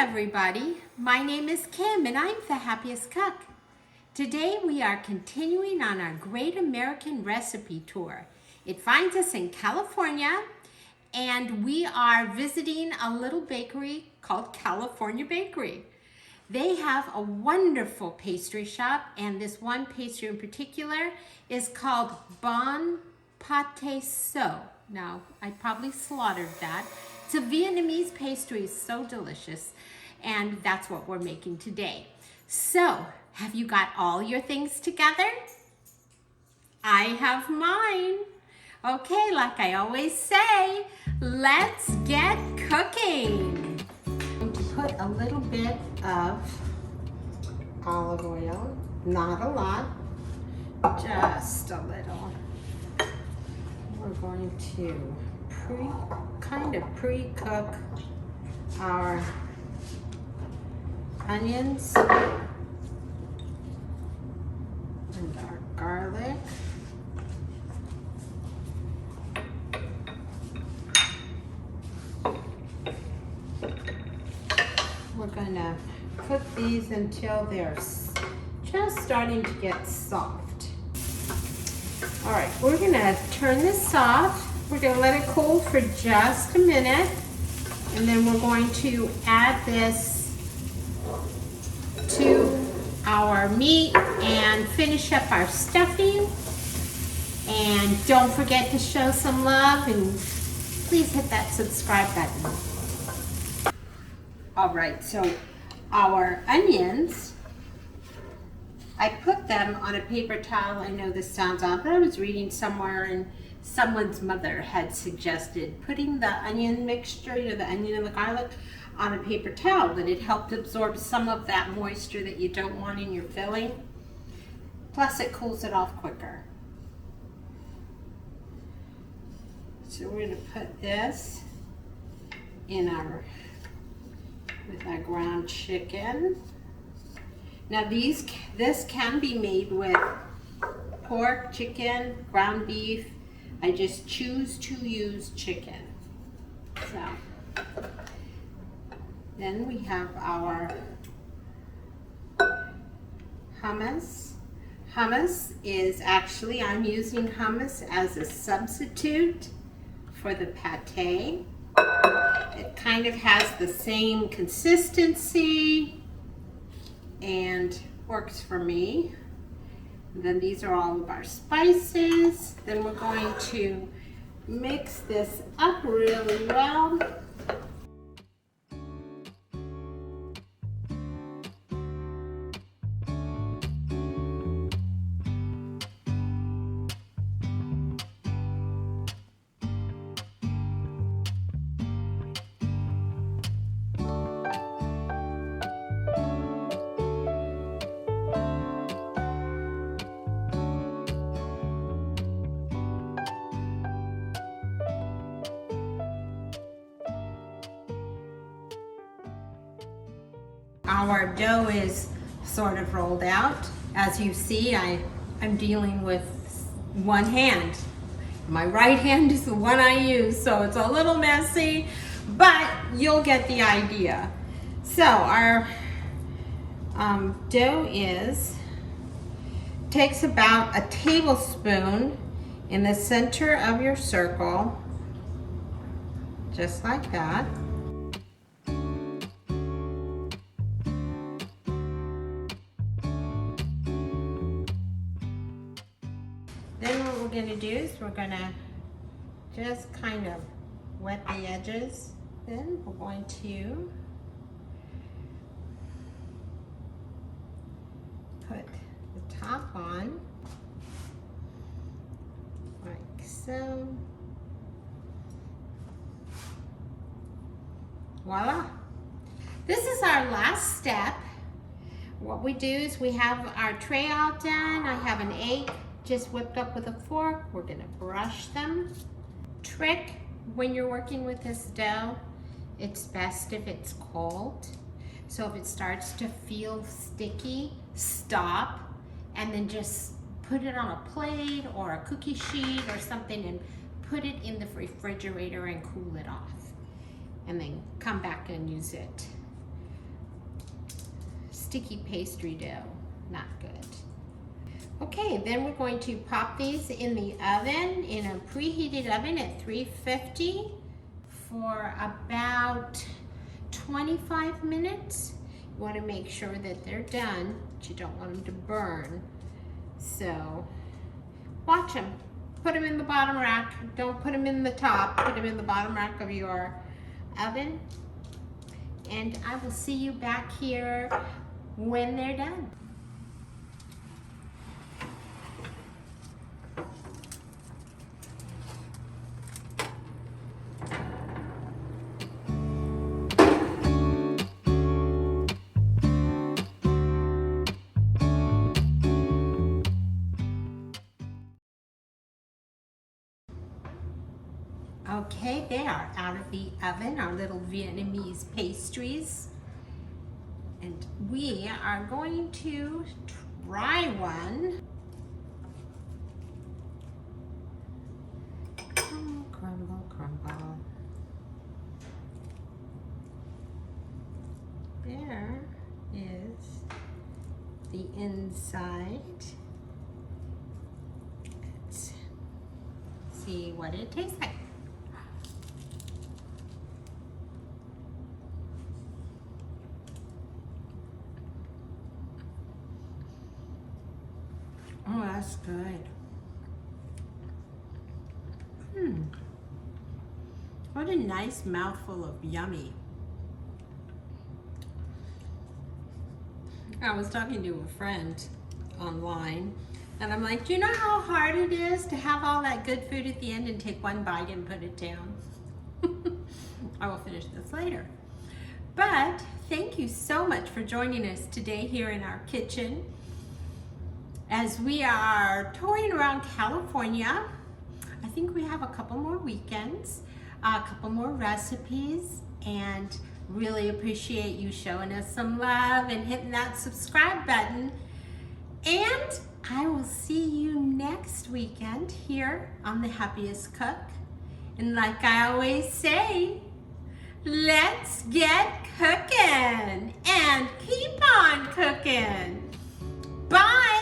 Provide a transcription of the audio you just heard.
everybody, my name is Kim and I'm the happiest cook. Today we are continuing on our Great American Recipe Tour. It finds us in California and we are visiting a little bakery called California Bakery. They have a wonderful pastry shop, and this one pastry in particular is called Pate. Now, I probably slaughtered that. It's a Vietnamese pastry, so delicious, and that's what we're making today. So, have you got all your things together? I have mine. Okay, like I always say, let's get cooking. I'm going to put a little bit of olive oil, not a lot, just a little. We're going to pre-cook our onions and our garlic. We're going to cook these until they're just starting to get soft. All right, we're going to turn this off. We're going to let it cool for just a minute, and then we're going to add this to our meat and finish up our stuffing. And don't forget to show some love and please hit that subscribe button. All right, so our onions, I put them on a paper towel. I know this sounds odd, but I was reading somewhere and someone's mother had suggested putting the onion mixture, the onion and the garlic, on a paper towel, that it helped absorb some of that moisture that you don't want in your filling. Plus it cools it off quicker. So we're going to put this in with our ground chicken. Now this can be made with pork, chicken, ground beef. I just choose to use chicken. So then we have our hummus. Hummus is actually, I'm using hummus as a substitute for the pate. It kind of has the same consistency and works for me. And then these are all of our spices. Then we're going to mix this up really well. Our dough is sort of rolled out. As you see, I'm dealing with one hand. My right hand is the one I use, so it's a little messy, but you'll get the idea. So our dough takes about a tablespoon in the center of your circle, just like that. Then what we're going to do is we're going to just kind of wet the edges. Then we're going to put the top on, like so. Voila! This is our last step. What we do is we have our tray all done. I have an egg just whipped up with a fork. We're gonna brush them. Trick when you're working with this dough, it's best if it's cold. So if it starts to feel sticky, stop and then just put it on a plate or a cookie sheet or something and put it in the refrigerator and cool it off. And then come back and use it. sticky pastry dough. Not good. Okay, then we're going to pop these in the oven, in a preheated oven at 350 for about 25 minutes. You want to make sure that they're done, but you don't want them to burn. So watch them. Put them in the bottom rack. Don't put them in the top. Put them in the bottom rack of your oven. And I will see you back here when they're done. Okay, they are out of the oven, our little Vietnamese pastries. And we are going to try one. Oh, crumble, crumble. There is the inside. Let's see what it tastes like. Oh, that's good. What a nice mouthful of yummy. I was talking to a friend online, and I'm like, do you know how hard it is to have all that good food at the end and take one bite and put it down? I will finish this later. But thank you so much for joining us today here in our kitchen. As we are touring around California, I think we have a couple more weekends, a couple more recipes, and really appreciate you showing us some love and hitting that subscribe button. And I will see you next weekend here on the Happiest Cook. And like I always say, let's get cooking and keep on cooking. Bye.